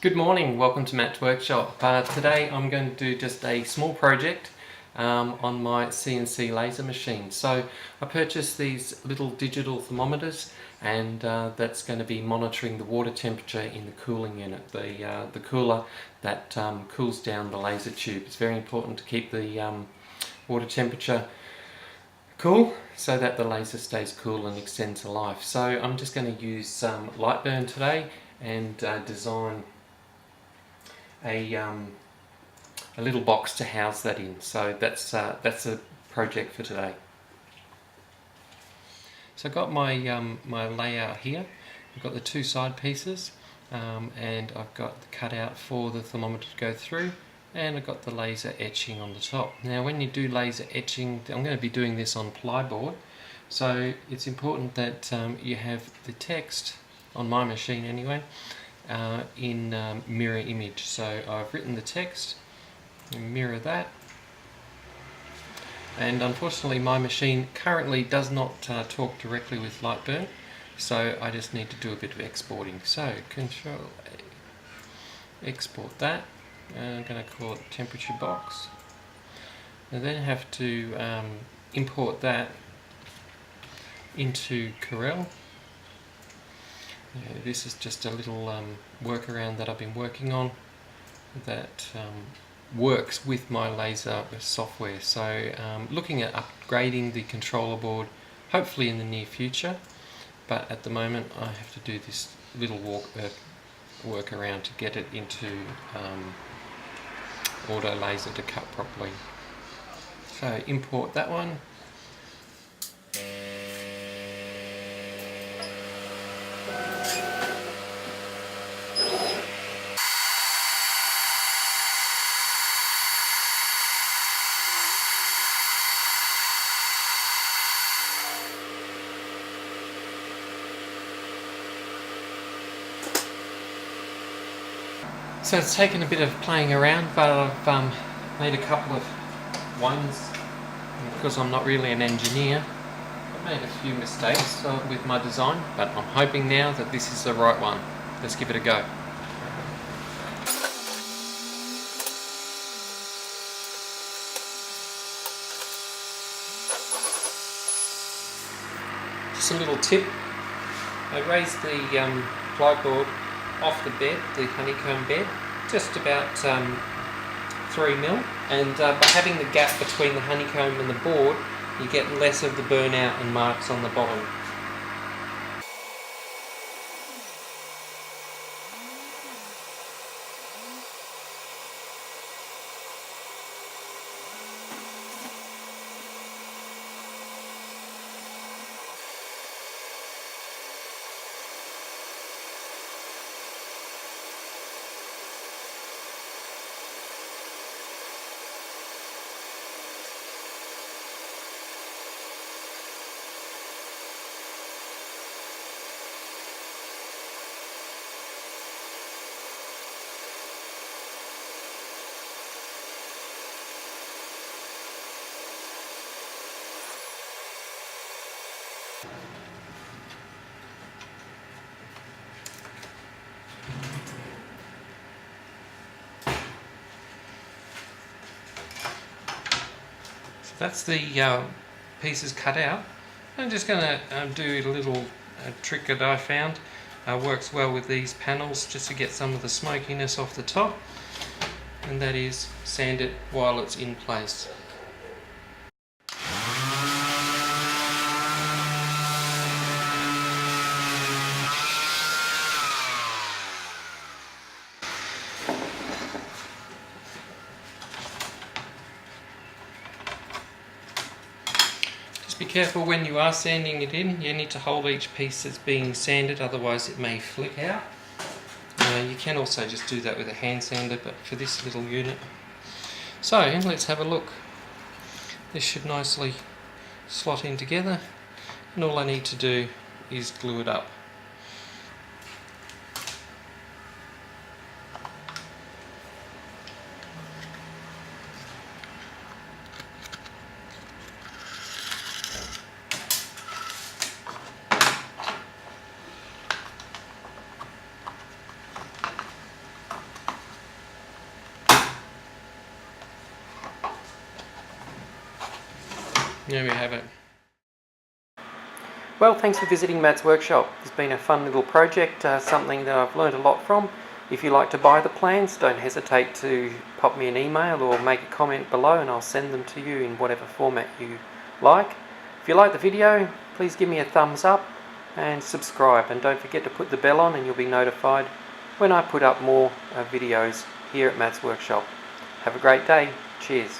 Good morning, welcome to Matt's Workshop. Today I'm going to do just a small project on my CNC laser machine. So I purchased these little digital thermometers, and that's going to be monitoring the water temperature in the cooling unit, the cooler that cools down the laser tube. It's very important to keep the water temperature cool so that the laser stays cool and extends the life. So I'm just going to use some light burn today and design a little box to house that in. So that's a project for today. So I've got my my layout here. I've got the two side pieces, and I've got the cutout for the thermometer to go through, and I've got the laser etching on the top. Now when you do laser etching, I'm going to be doing this on plyboard, so it's important that you have the text, on my machine anyway, in mirror image. So I've written the text and mirror that, and unfortunately my machine currently does not talk directly with Lightburn, so I just need to do a bit of exporting. So Control A, export that, and I'm going to call it temperature box, and then have to import that into Corel. This is just a little workaround that I've been working on that works with my laser software. So looking at upgrading the controller board hopefully in the near future, but at the moment I have to do this little workaround to get it into auto laser to cut properly. So import that one. So it's taken a bit of playing around, but I've made a couple of ones. Because I'm not really an engineer, I've made a few mistakes with my design, but I'm hoping now that this is the right one. Let's give it a go. Just a little tip, I raised the plyboard off the bed, the honeycomb bed, just about 3 mil, and by having the gap between the honeycomb and the board, you get less of the burnout and marks on the bottom. That's the pieces cut out. I'm just going to do a little trick that I found. Works well with these panels, just to get some of the smokiness off the top, and that is sand it while it's in place. Be careful when you are sanding it in. You need to hold each piece that's being sanded, otherwise it may flick out. You can also just do that with a hand sander, but for this little unit. So let's have a look. This should nicely slot in together, and all I need to do is glue it up. There we have it. Well, thanks for visiting Matt's workshop. It's been a fun little project, something that I've learned a lot from. If you like to buy the plans, don't hesitate to pop me an email or make a comment below and I'll send them to you in whatever format you like. If you like the video, please give me a thumbs up and subscribe, and don't forget to put the bell on and you'll be notified when I put up more videos here at Matt's workshop. Have a great day. Cheers.